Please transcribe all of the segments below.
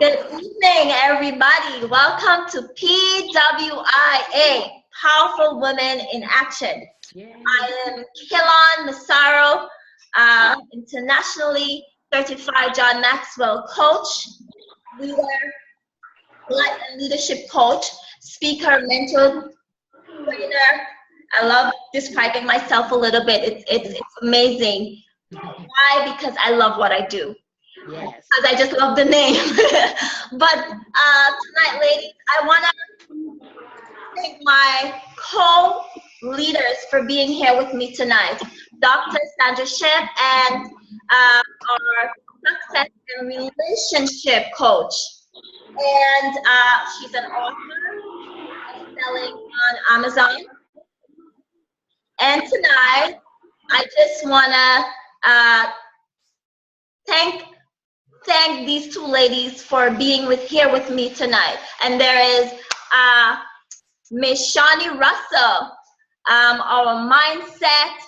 Good evening, everybody. Welcome to PWIA, Powerful Women in Action. Yay. I am Kilon Massaro, internationally certified John Maxwell coach, leader, life and leadership coach, speaker, mentor, trainer. I love describing myself a little bit. It's amazing. Why? Because I love what I do. Yes. Because I just love the name. But tonight, ladies, I want to thank my co-leaders for being here with me tonight. Dr. Sandra Shipp and our success and relationship coach. And she's an author, selling on Amazon. And tonight, I just want to thank these two ladies for being here with me tonight. And there is Miss Shawnee Russell, our mindset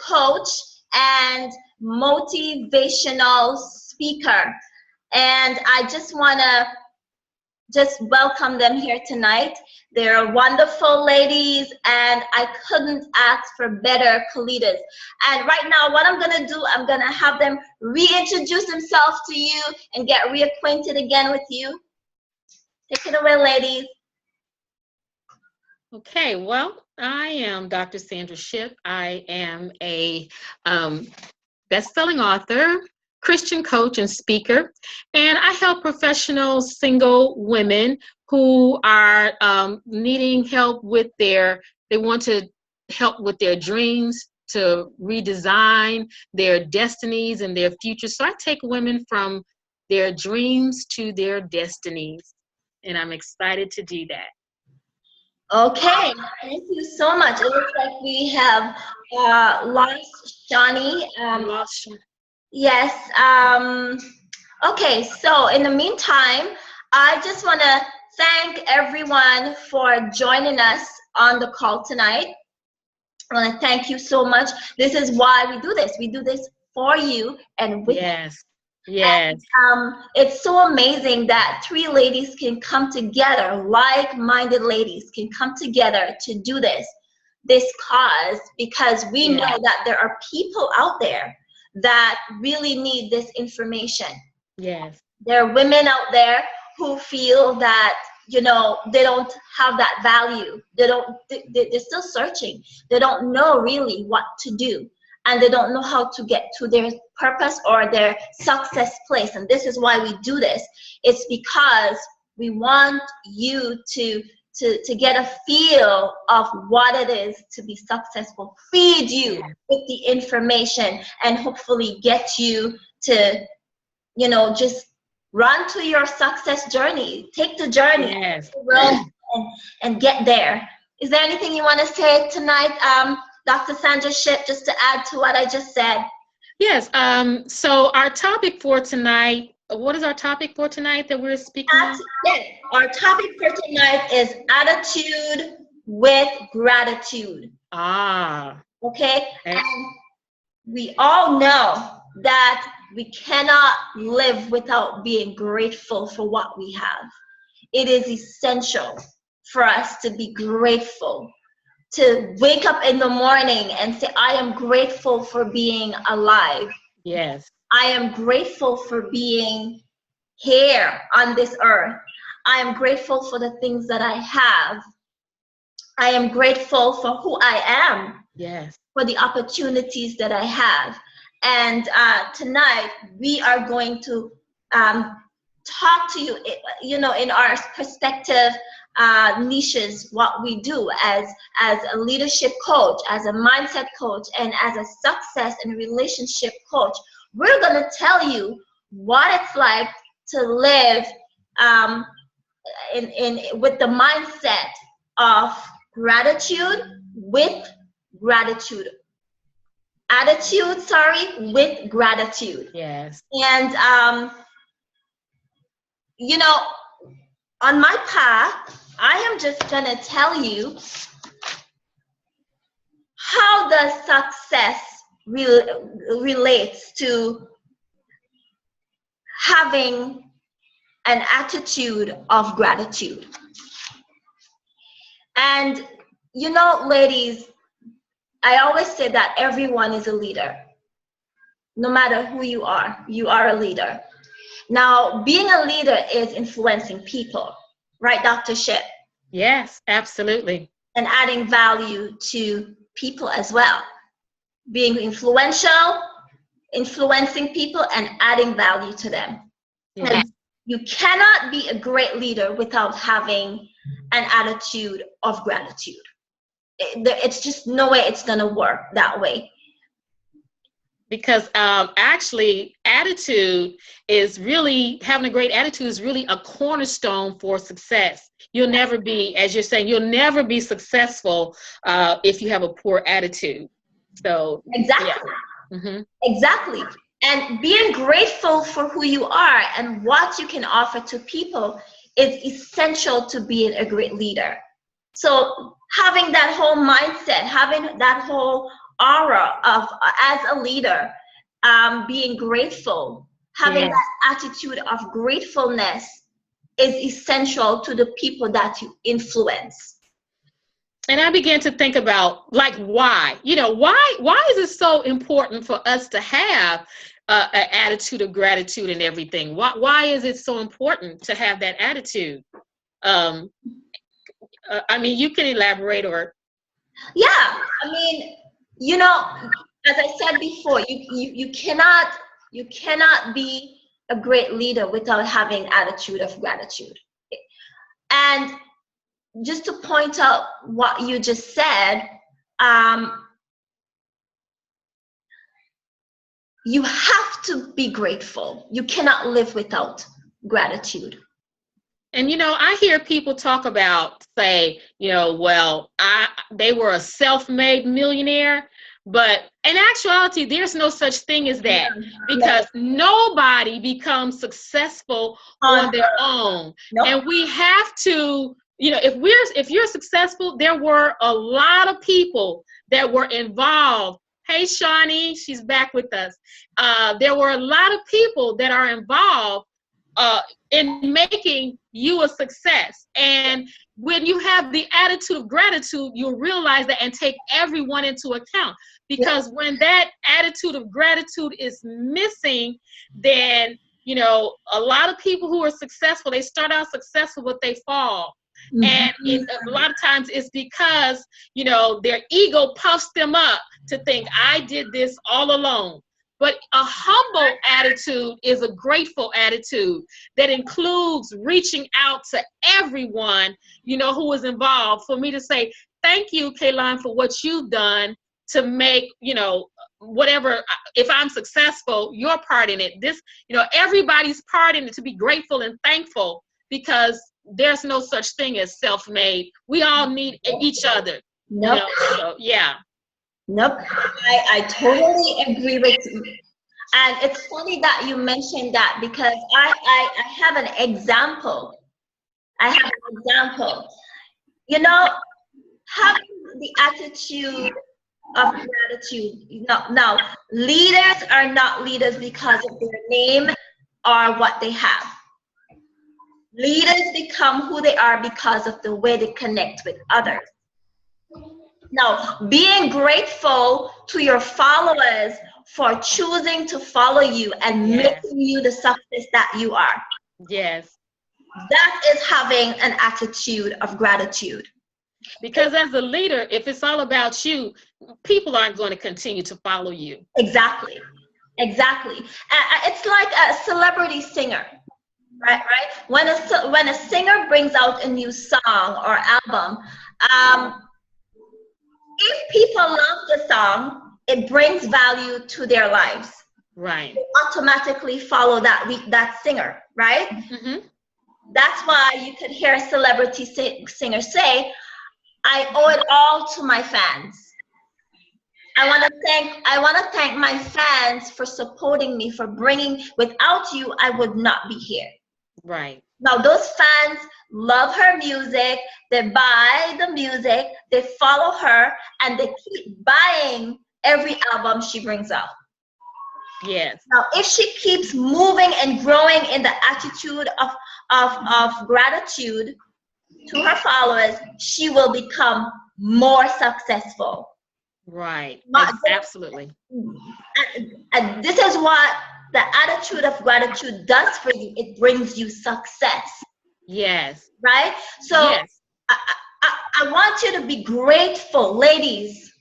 coach and motivational speaker. And I just want to welcome them here tonight. They're wonderful ladies, and I couldn't ask for better co-leaders. And right now, what I'm going to do, I'm going to have them reintroduce themselves to you and get reacquainted again with you. Take it away, ladies. Okay, well, I am Dr. Sandra Shipp. I am a best-selling author, Christian coach, and speaker, and I help professional single women who are needing help with they want to help with their dreams, to redesign their destinies and their future. So I take women from their dreams to their destinies, and I'm excited to do that. Okay, thank you so much. It looks like we have lost Shawnee. Yes. Okay, so in the meantime, I just want to thank everyone for joining us on the call tonight. I want to thank you so much. This is why we do this. We do this for you and with you. Yes. And, it's so amazing that three ladies can come together, like-minded ladies can come together to do this cause, because we know that there are people out there that really need this information. Yes. There are women out there who feel that, you know, they don't have that value. They're still searching. They don't know really what to do. And they don't know how to get to their purpose or their success place. And this is why we do this. It's because we want you to get a feel of what it is to be successful, feed you with the information, and hopefully get you to, you know, just run to your success journey. Take the journey and get there. Is there anything you want to say tonight, Dr. Sandra Shipp, just to add to what I just said? Yes. So our topic for tonight, what is our topic for tonight that we're speaking on? Yes, our topic for tonight is attitude with gratitude. Okay? And we all know that we cannot live without being grateful for what we have. It is essential for us to be grateful, to wake up in the morning and say, I am grateful for being alive. Yes. I am grateful for being here on this earth. I am grateful for the things that I have. I am grateful for who I am. Yes. For the opportunities that I have. And tonight we are going to talk to you, you know, in our perspective niches, what we do as a leadership coach, as a mindset coach, and as a success and relationship coach. We're going to tell you what it's like to live with the mindset of gratitude with gratitude. Attitude, with gratitude. Yes. And, you know, on my path, I am just going to tell you how the success relates to having an attitude of gratitude. And you know, ladies, I always say that everyone is a leader. No matter who you are a leader. Now, being a leader is influencing people, right, Dr. Ship? Yes, absolutely. And adding value to people as well. Being influential, influencing people, and adding value to them. Yes. And you cannot be a great leader without having an attitude of gratitude. It's just no way it's going to work that way. Because actually, attitude is really, having a great attitude is really a cornerstone for success. You'll never be, as you're saying, you'll never be successful if you have a poor attitude. So exactly. Yeah. Mm-hmm. Exactly. And being grateful for who you are and what you can offer to people is essential to being a great leader. So having that whole mindset, having that whole aura of as a leader, being grateful, having that attitude of gratefulness is essential to the people that you influence. And I began to think about, like, why is it so important for us to have an attitude of gratitude and everything? Why is it so important to have that attitude? I mean, you can elaborate. Or yeah, I mean, you know, as I said before, you cannot be a great leader without having attitude of gratitude. And just to point out what you just said, you have to be grateful. You cannot live without gratitude. And, you know, I hear people talk about, say, you know, well, they were a self-made millionaire, but in actuality, there's no such thing as that, because nobody becomes successful on their own. And we have to, you know, if you're successful, there were a lot of people that were involved. Hey, Shawnee, she's back with us. There were a lot of people that are involved in making you a success. And when you have the attitude of gratitude, you'll realize that and take everyone into account. Because when that attitude of gratitude is missing, then, you know, a lot of people who are successful, they start out successful, but they fall. And a lot of times it's because, you know, their ego puffs them up to think, I did this all alone. But a humble attitude is a grateful attitude that includes reaching out to everyone, you know, who is involved. For me to say, thank you, Kaylon, for what you've done to make, you know, whatever, if I'm successful, your part in it. This, you know, everybody's part in it, to be grateful and thankful, because there's no such thing as self-made. We all need each other. You know, so, yeah. Nope, I totally agree with you. And it's funny that you mentioned that, because I have an example. You know, having the attitude of gratitude. Now, leaders are not leaders because of their name or what they have. Leaders become who they are because of the way they connect with others. Now, being grateful to your followers for choosing to follow you and making you the success that you are. Yes. That is having an attitude of gratitude. Because as a leader, if it's all about you, people aren't going to continue to follow you. Exactly. It's like a celebrity singer, right? When a singer brings out a new song or album, if people love the song, it brings value to their lives. Right. They automatically follow that singer, right? Mm-hmm. That's why you could hear a celebrity singer say, I owe it all to my fans. I want to thank my fans for supporting me, for bringing, without you, I would not be here. Right. Now, those fans love her music, they buy the music, they follow her, and they keep buying every album she brings out. Yes. Now, if she keeps moving and growing in the attitude of gratitude to her followers, she will become more successful. Right. Not Absolutely. and this is what the attitude of gratitude does for you. It brings you success. Yes. Right? So yes. I want you to be grateful, ladies.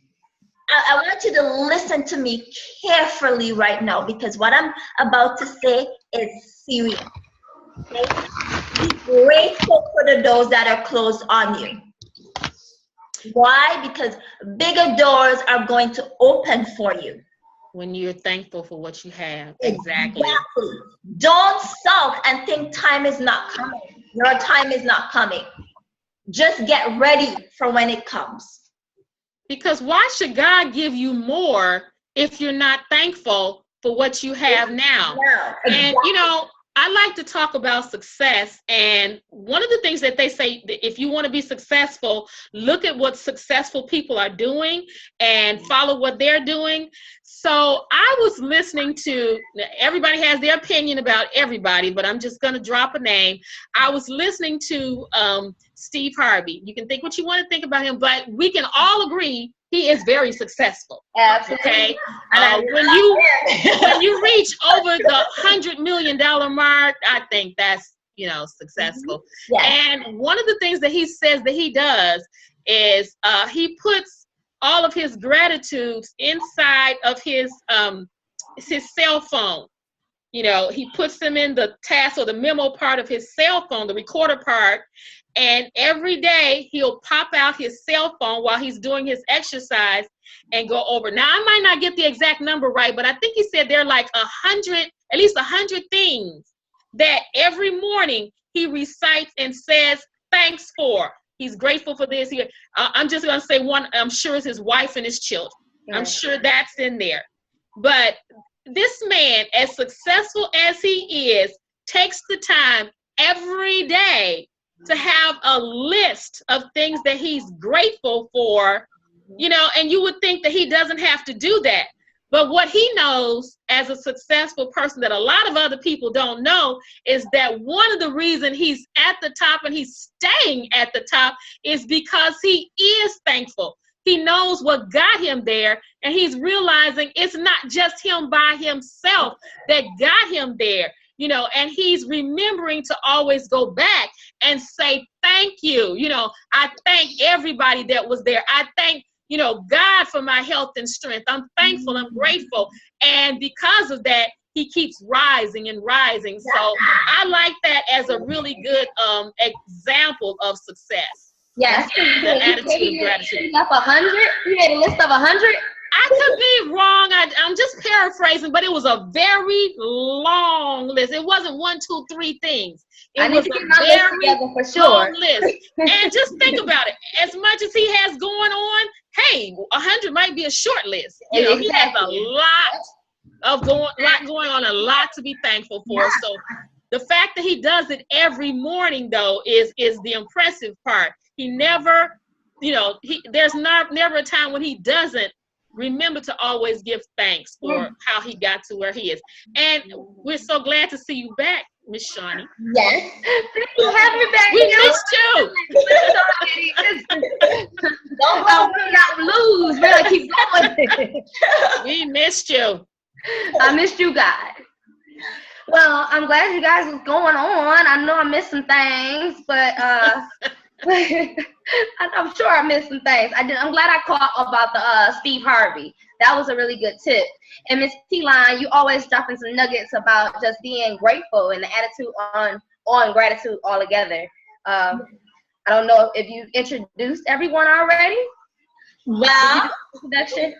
I want you to listen to me carefully right now, because what I'm about to say is serious. Okay? Be grateful for the doors that are closed on you. Why? Because bigger doors are going to open for you. When you're thankful for what you have. Exactly. Don't sulk and think time is not coming. Your time is not coming. Just get ready for when it comes. Because why should God give you more if you're not thankful for what you have now? Yeah, exactly. And, you know, I like to talk about success. And one of the things that they say, that if you want to be successful, look at what successful people are doing and follow what they're doing. So I was listening to, everybody has their opinion about everybody, but I'm just going to drop a name. I was listening to Steve Harvey. You can think what you want to think about him, but we can all agree he is very successful. Absolutely. Okay. When you reach over the $100 million mark, I think that's, you know, successful. Mm-hmm. Yes. And one of the things that he says that he does is he puts all of his gratitudes inside of his cell phone. You know, he puts them in the task or the memo part of his cell phone, the recorder part. And every day he'll pop out his cell phone while he's doing his exercise and go over. Now, I might not get the exact number right, but I think he said there are like at least 100 things that every morning he recites and says thanks for. He's grateful for this. I'm just going to say one, I'm sure it's his wife and his children. I'm sure that's in there. But this man, as successful as he is, takes the time every day to have a list of things that he's grateful for, you know, and you would think that he doesn't have to do that. But what he knows as a successful person that a lot of other people don't know is that one of the reasons he's at the top and he's staying at the top is because he is thankful. He knows what got him there, and he's realizing it's not just him by himself that got him there, you know, and he's remembering to always go back and say, thank you. You know, I thank everybody that was there. I thank, you know, God for my health and strength. I'm thankful. I'm grateful. And because of that, he keeps rising and rising. So I like that as a really good example of success. Yes. The attitude of gratitude. Up 100? You made a list of 100? I could be wrong. I'm just paraphrasing, but it was a very long list. It wasn't 1, 2, 3 things. It was a very for sure. long list. And just think about it. As much as he has going on, hey, 100 might be a short list. You know, he has a lot going on, a lot to be thankful for. Yeah. So the fact that he does it every morning, though, is the impressive part. He never, you know, there's never a time when he doesn't remember to always give thanks for how he got to where he is. And we're so glad to see you back, Miss Shawnee. Yes. Thank you for having me back. We missed you. Don't go not lose. We're gonna keep going. We missed you. I missed you guys. Well, I'm glad you guys was going on. I know I missed some things, but I'm sure I missed some things. I'm glad I caught about the Steve Harvey. That was a really good tip. And Miss T-Line, you always dropping some nuggets about just being grateful and the attitude on gratitude altogether. I don't know if you introduced everyone already. Well, introduction?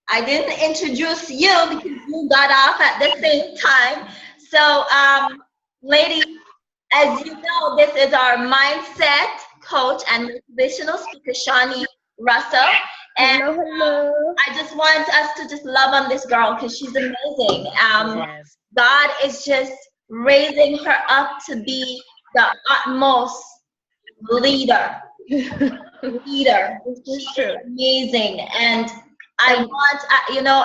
I didn't introduce you because you got off at the same time. So, ladies, as you know, this is our mindset coach and motivational speaker, Shawnee Russell. And hello. I just want us to just love on this girl because she's amazing. Yes. God is just raising her up to be the utmost leader. She's amazing. And I want, you know,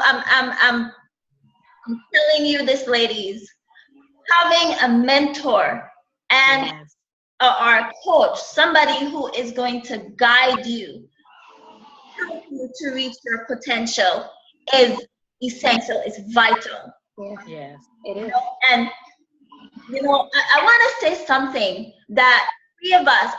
I'm telling you this, ladies, having a mentor and Yes. or a coach, somebody who is going to guide you, help you to reach your potential is essential, is vital. Yes. It is. And I want to say something that three of us,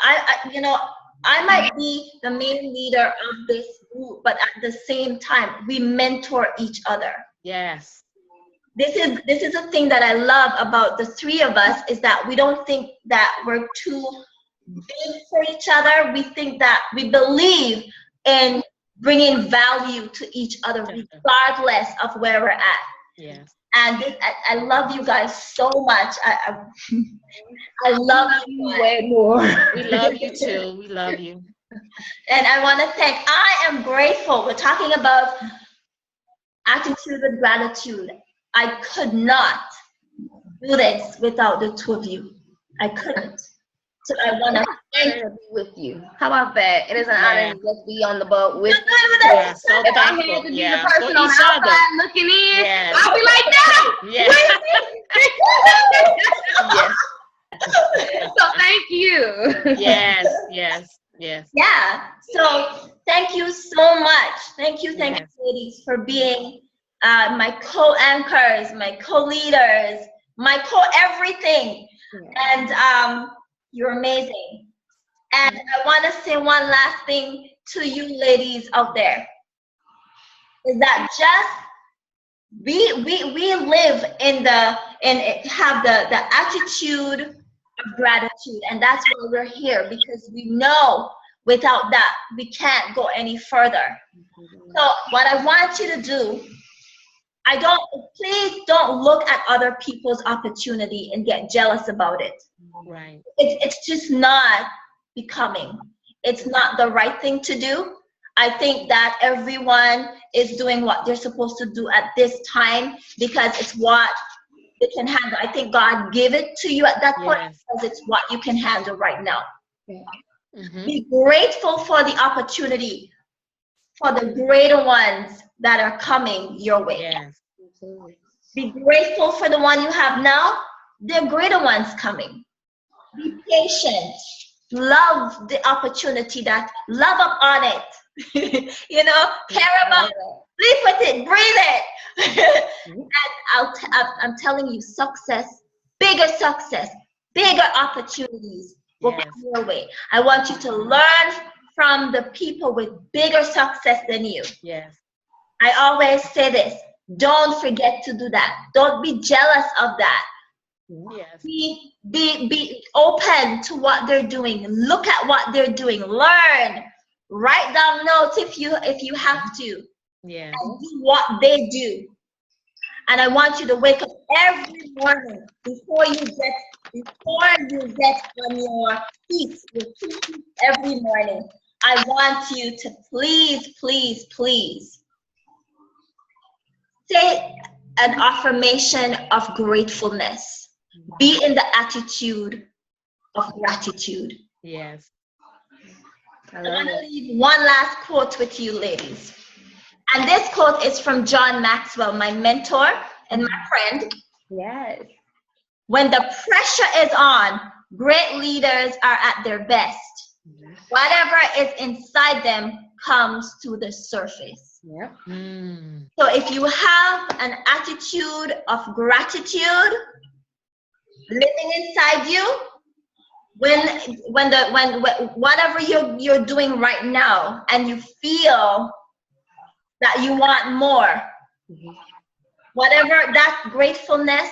I might be the main leader of this group, but at the same time, we mentor each other. Yes. This is a thing that I love about the three of us, is that we don't think that we're too big for each other. We think that we believe in bringing value to each other regardless of where we're at. Yes. And I love you guys so much. I love you way more. We love you too. We love you. And I want to I am grateful. We're talking about attitude with gratitude. I could not do this without the two of you. I couldn't. So I want to thank you. Be with you. How about that? It is an honor to just be on the boat with you. Yeah, so If I had thankful. to be Yeah. the person For on the each other. outside looking in, Yes. I'll be like, no! Yes. Yes. So thank you. Yes. Yes. Yes. Yeah. So thank you so much. Thank you, Yes. ladies, for being my co-anchors, my co-leaders, my co-everything. And you're amazing. And I want to say one last thing to you ladies out there, is that just we live have the attitude of gratitude, and that's why we're here, because we know without that we can't go any further. So what I want you to do, please don't look at other people's opportunity and get jealous about it. Right. It's just not becoming. It's not the right thing to do. I think that everyone is doing what they're supposed to do at this time, because it's what they can handle. I think God gave it to you at that point, because it's what you can handle right now. Mm-hmm. Be grateful for the opportunity, for the greater ones that are coming your way. Yes. Be grateful for the one you have now. There are greater ones coming. Be patient. Love the opportunity, love up on it. Care about it. Live with it. Breathe it. And I'm telling you, bigger success, bigger opportunities will come your way. I want you to learn from the people with bigger success than you. Yes. I always say this. Don't forget to do that. Don't be jealous of that. Yes. Be open to what they're doing. Look at what they're doing. Learn. Write down notes if you have to. Yes. And do what they do. And I want you to wake up every morning before you get on your feet every morning. I want you to please, please, please say an affirmation of gratefulness. Be in the attitude of gratitude. Yes. I want to leave one last quote with you, ladies. And this quote is from John Maxwell, my mentor and my friend. Yes. When the pressure is on, great leaders are at their best. Whatever is inside them comes to the surface. Yep. So if you have an attitude of gratitude living inside you, whatever you're doing right now, and you feel that you want more, whatever that gratefulness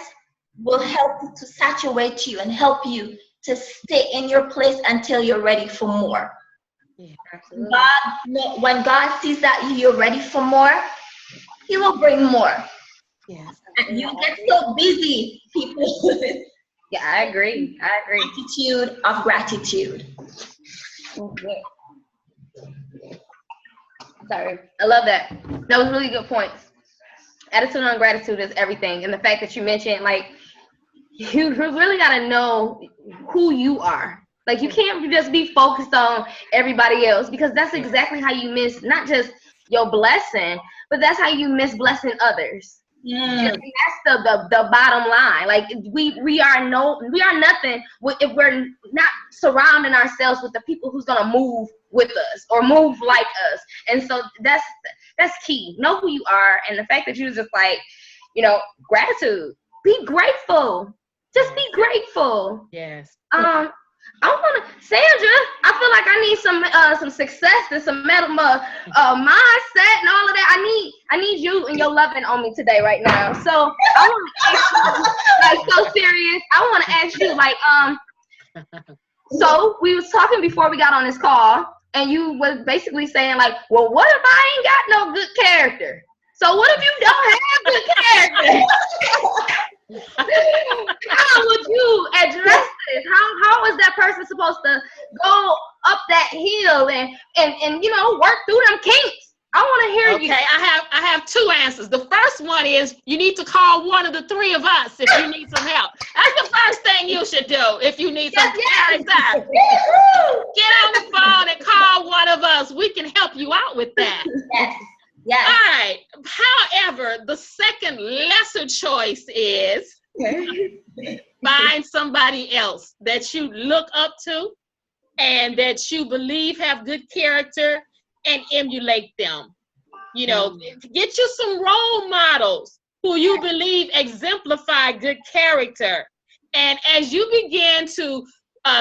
will help you to saturate you and help you to stay in your place until you're ready for more. Yeah, When God sees that you're ready for more, He will bring more. Yes. And you get so busy, people. Yeah, I agree. Attitude of gratitude. Okay. Sorry. I love that. That was really good points. Attitude on gratitude is everything. And the fact that you mentioned, like, you really got to know who you are. Like, you can't just be focused on everybody else, because that's exactly how you miss not just your blessing, but that's how you miss blessing others. Mm. And that's the bottom line. Like we are nothing if we're not surrounding ourselves with the people who's gonna move with us or move like us. And so that's key. Know who you are, and the fact that you just like, you know, gratitude. Be grateful. Just be grateful. Yes. I want to, Sandra. I feel like I need some success and some mindset and all of that. I need you and your loving on me today, right now. So I want to ask you, like, so serious. I want to ask you, like, so we was talking before we got on this call, and you was basically saying, like, well, what if I ain't got no good character? So what if you don't have good character? How would you address this? How is that person supposed to go up that hill and you know, work through them kinks? I want to hear you. Okay, I have two answers. The first one is you need to call one of the three of us if you need some help. That's the first thing you should do if you need some character. Get on the phone and call one of us. We can help you out with that. Yes. Yes. All right. However, the second lesser choice is find somebody else that you look up to and that you believe have good character and emulate them. You know, get you some role models who you believe exemplify good character. And as you begin to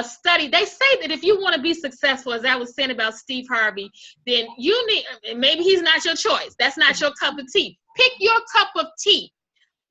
study, they say that if you want to be successful, as I was saying about Steve Harvey, then you need, maybe he's not your choice. That's not your cup of tea. Pick your cup of tea,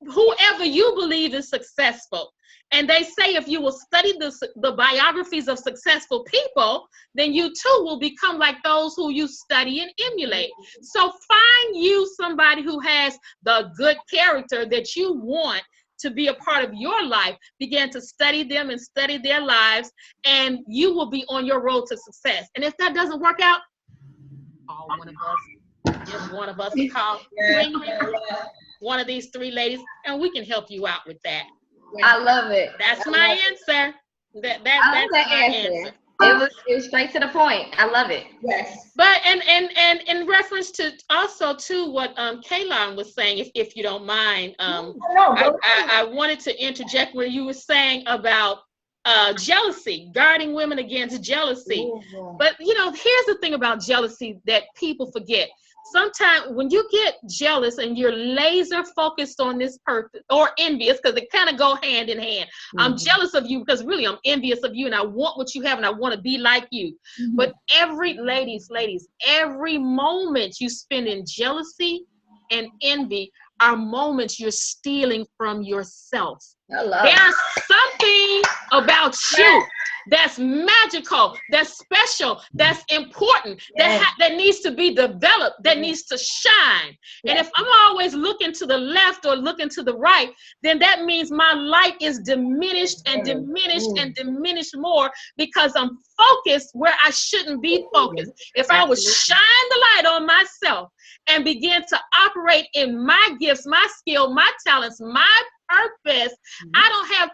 whoever you believe is successful. And they say if you will study the biographies of successful people, then you too will become like those who you study and emulate. So find you somebody who has the good character that you want to be a part of your life. Begin to study them and study their lives, and you will be on your road to success. And if that doesn't work out, call one of us. Give one of us a call. Bring one of these three ladies, and we can help you out with that. I love it. That's my answer. That's my answer. It was straight to the point. I love it. Yes. But and in reference to also to what Kaylon was saying, if you don't mind, I wanted to interject where you were saying about jealousy, guarding women against jealousy. But you know, here's the thing about jealousy that people forget. Sometimes when you get jealous and you're laser focused on this person, or envious, because they kind of go hand in hand. I'm jealous of you because really I'm envious of you and I want what you have and I want to be like you. But ladies, every moment you spend in jealousy and envy are moments you're stealing from yourself. There's something about you that's magical, that's special, that's important, that needs to be developed, that needs to shine. And if I'm always looking to the left or looking to the right, then that means my light is diminished and diminished and diminished more because I'm focused where I shouldn't be focused. If I would shine the light on myself and begin to operate in my gifts, my skill, my talents, my purpose, I don't have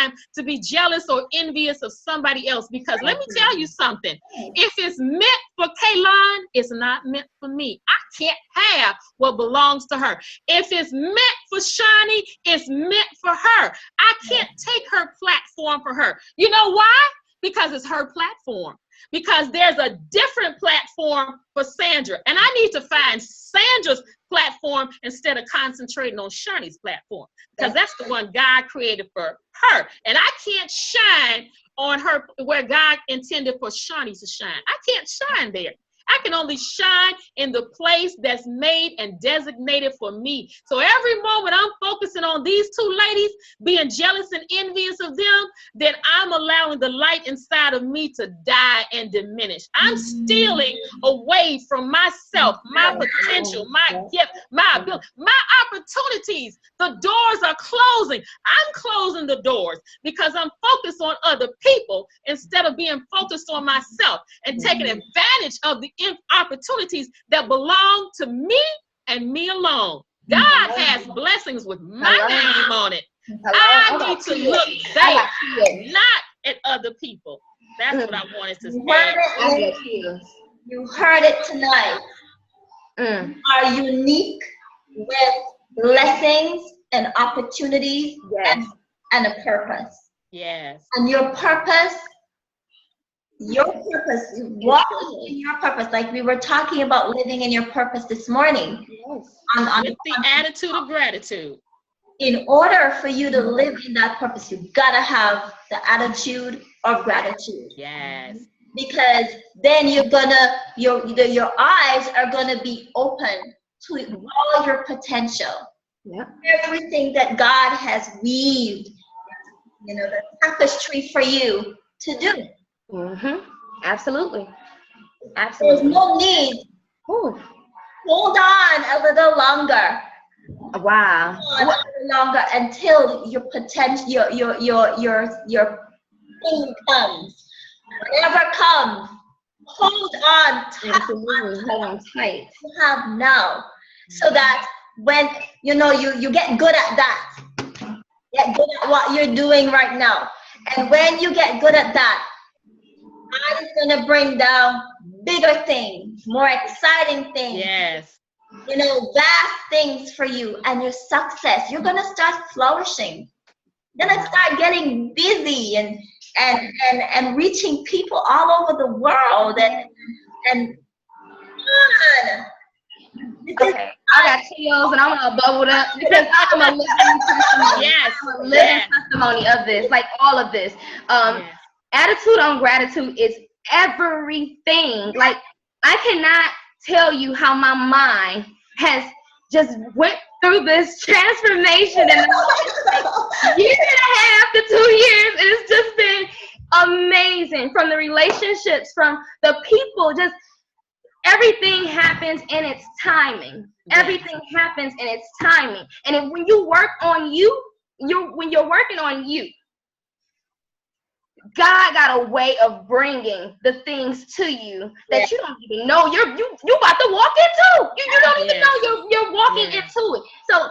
time to be jealous or envious of somebody else, because let me tell you something. If it's meant for Kaylon, it's not meant for me. I can't have what belongs to her. If it's meant for Shani, it's meant for her. I can't take her platform for her. You know why? Because it's her platform. Because there's a different platform for Sandra. And I need to find Sandra's platform instead of concentrating on Shani's platform. Because that's the one God created for her. And I can't shine on her where God intended for Shani to shine. I can't shine there. I can only shine in the place that's made and designated for me. So every moment I'm focusing on these two ladies, being jealous and envious of them, then I'm allowing the light inside of me to die and diminish. I'm stealing away from myself, my potential, my gift, my ability, my opportunities. The doors are closing. I'm closing the doors because I'm focused on other people instead of being focused on myself and taking advantage of the opportunities that belong to me and me alone. God has blessings with my name on it. I need to look there, not at other people. That's what I wanted to say. You heard it tonight. You are unique with blessings and opportunities, Yes. and a purpose. Yes. And your purpose, walking in your purpose, like we were talking about living in your purpose this morning. Yes. With the attitude of gratitude. In order for you to live in that purpose, you gotta have the attitude of gratitude. Yes. Because then you're gonna, your eyes are gonna be open to all your potential. Yep. Everything that God has weaved, the tapestry for you to do. Mm-hmm. Absolutely. There's Absolutely. no need. Ooh. Hold on a little longer. Wow. Hold on a little longer until your potential, your thing comes. Whatever comes, hold on tight. Absolutely. Hold on tight. You have now, so that when you get good at that, get good at what you're doing right now, and when you get good at that, God is gonna bring down bigger things, more exciting things. Yes. Vast things for you and your success. You're gonna start flourishing. You're gonna start getting busy and reaching people all over the world and Okay, I got chills and I'm all bubbled up because I'm a living testimony. Yes. I'm a living testimony of this, like all of this. Yes. Attitude on gratitude is everything. Like, I cannot tell you how my mind has just went through this transformation in the year and a half to 2 years. It's just been amazing. From the relationships, from the people, just everything happens in its timing. Everything happens in its timing. And when you work on you, when you're working on you, God got a way of bringing the things to you that you don't even know you about to walk into. You don't even know you're walking into it. So,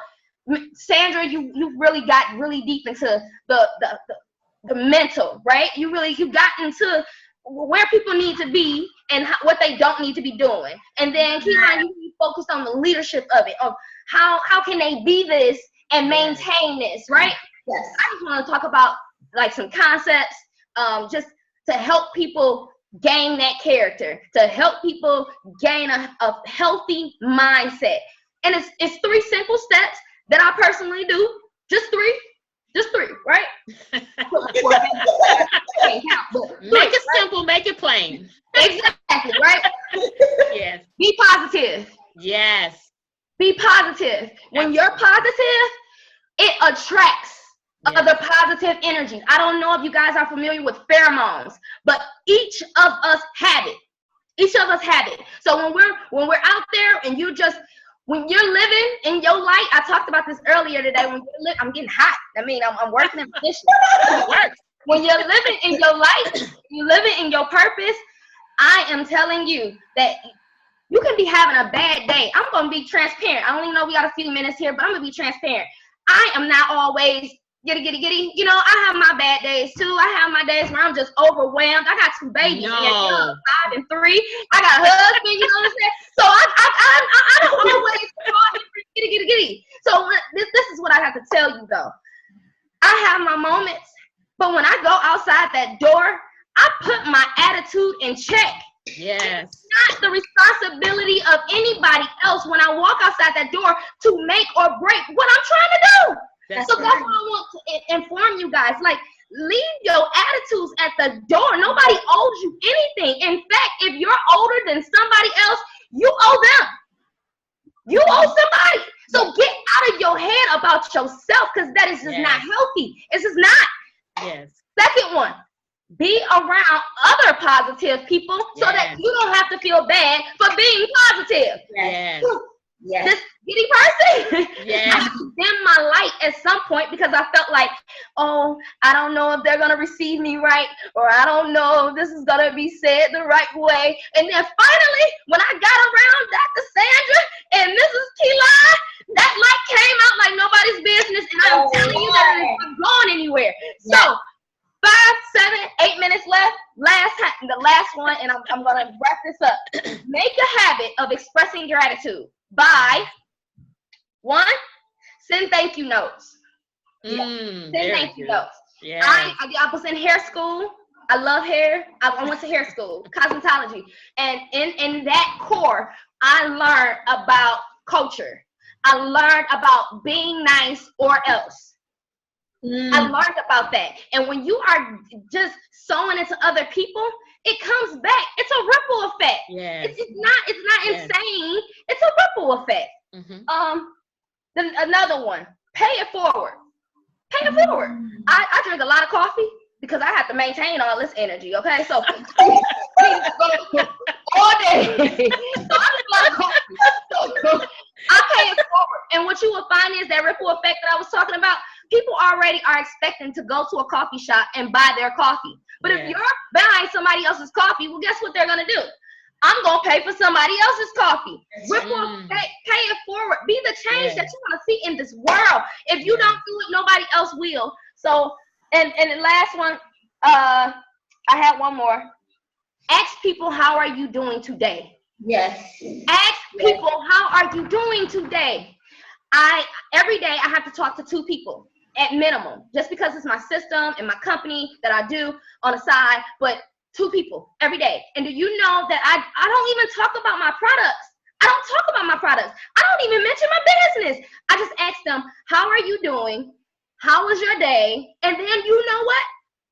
Sandra, you really got really deep into the mental, right? You got into where people need to be and what they don't need to be doing. And then, Keelan, you really focused on the leadership of it, of how can they be this and maintain this, right? Yes. I just want to talk about like some concepts, just to help people gain that character, to help people gain a healthy mindset. And it's 3 simple steps that I personally do. Just three, right? Make it simple, make it plain. Exactly, right? Yes. Be positive. Yes. Be positive. When you're positive, it attracts other positive energies. I don't know if you guys are familiar with pheromones, but each of us have it. Each of us have it. So when we're out there and when you're living in your light, I talked about this earlier today. I'm getting hot. I mean, I'm working in position. It works. When you're living in your light, you're living in your purpose, I am telling you that you can be having a bad day. I'm going to be transparent. I only know we got a few minutes here, but I'm going to be transparent. I am not always giddy. I have my bad days too. I have my days where I'm just overwhelmed. I got 2 babies, 5 and 3. I got a husband, you know what I'm saying? So I don't always giddy. So this is what I have to tell you though. I have my moments, but when I go outside that door, I put my attitude in check. Yes. It's not the responsibility of anybody else when I walk outside that door to make or break what I'm trying to do. That's what I want to inform you guys. Like, leave your attitudes at the door. Nobody owes you anything. In fact, if you're older than somebody else, you owe them. You owe somebody. So get out of your head about yourself, because that is just not healthy. It's just not. Yes. Second one, be around other positive people so that you don't have to feel bad for being positive. Yes. This giddy person. Yes. I dimmed my light at some point because I felt like, oh, I don't know if they're going to receive me right, or I don't know if this is going to be said the right way. And then finally, when I got around Dr. Sandra and Mrs. Keelan, that light came out like nobody's business. And I'm telling you that it's not going anywhere. So 5, 7, 8 minutes left. The last one, and I'm going to wrap this up. Make a habit of expressing gratitude by 1, Send thank you notes. Send thank you notes. Yeah. I was in hair school. I love hair. I went to hair school, cosmetology. And in that core, I learned about culture. I learned about being nice or else. I learned about that. And when you are just sewing into other people, it comes back. It's a ripple effect. Yes. It's not insane. It's a ripple effect. Then another one, pay it forward. Pay it forward. I drink a lot of coffee because I have to maintain all this energy, okay? So all day. So I drink a lot of coffee. So I pay it forward. And what you will find is that ripple effect that I was talking about, people already are expecting to go to a coffee shop and buy their coffee. But if you're buying somebody else's coffee, well, guess what they're going to do? I'm going to pay for somebody else's coffee. Ripple effect, pay it forward. Be the change that you want to see in this world. If you don't do it, nobody else will. So, and the last one, I had one more. Ask people, how are you doing today? Yes. Ask people, how are you doing today? Every day I have to talk to 2 people at minimum, just because it's my system and my company that I do on the side, but 2 people every day. And do you know that I don't even talk about my products? I don't talk about my products. I don't even mention my business. I just ask them, how are you doing? How was your day? And then you know what?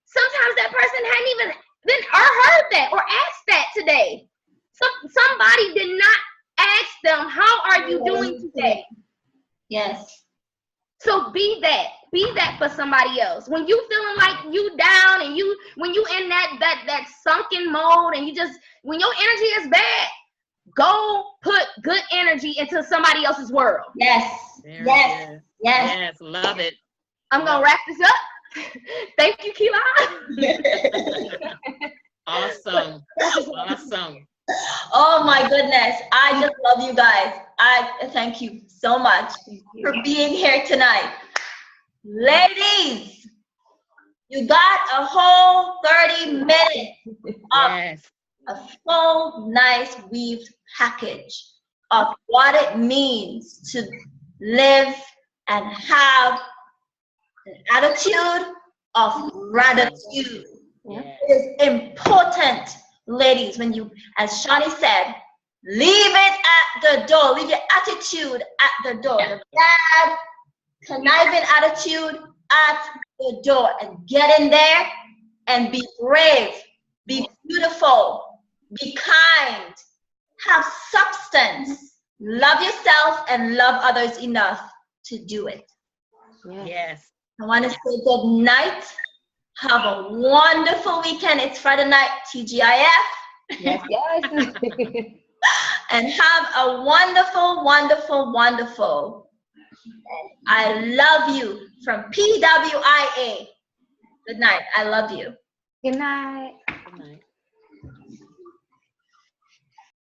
Sometimes that person hadn't even been or heard that or asked that today. Somebody did not ask them, how are you doing today? Yes. So be that for somebody else. When you feeling like you down and when you in that sunken mode and when your energy is bad, go put good energy into somebody else's world. Yes. Yes. Love it. I'm gonna wrap this up. Thank you, Keelan. Awesome. Oh my goodness. I just love you guys. I thank you so much for being here tonight. Ladies, you got a whole 30 minutes of a full, nice weaved package of what it means to live and have an attitude of gratitude. It is important, ladies, when you, as Shani said, leave it at the door. Leave your attitude at the door. The bad, conniving attitude at the door. And get in there and be brave. Be beautiful. Be kind. Have substance. Love yourself and love others enough to do it. Yes. I want to say good night. Have a wonderful weekend. It's Friday night, TGIF. Yes. And have a wonderful, wonderful, wonderful. I love you from PWIA. Good night. I love you. Good night. Good night.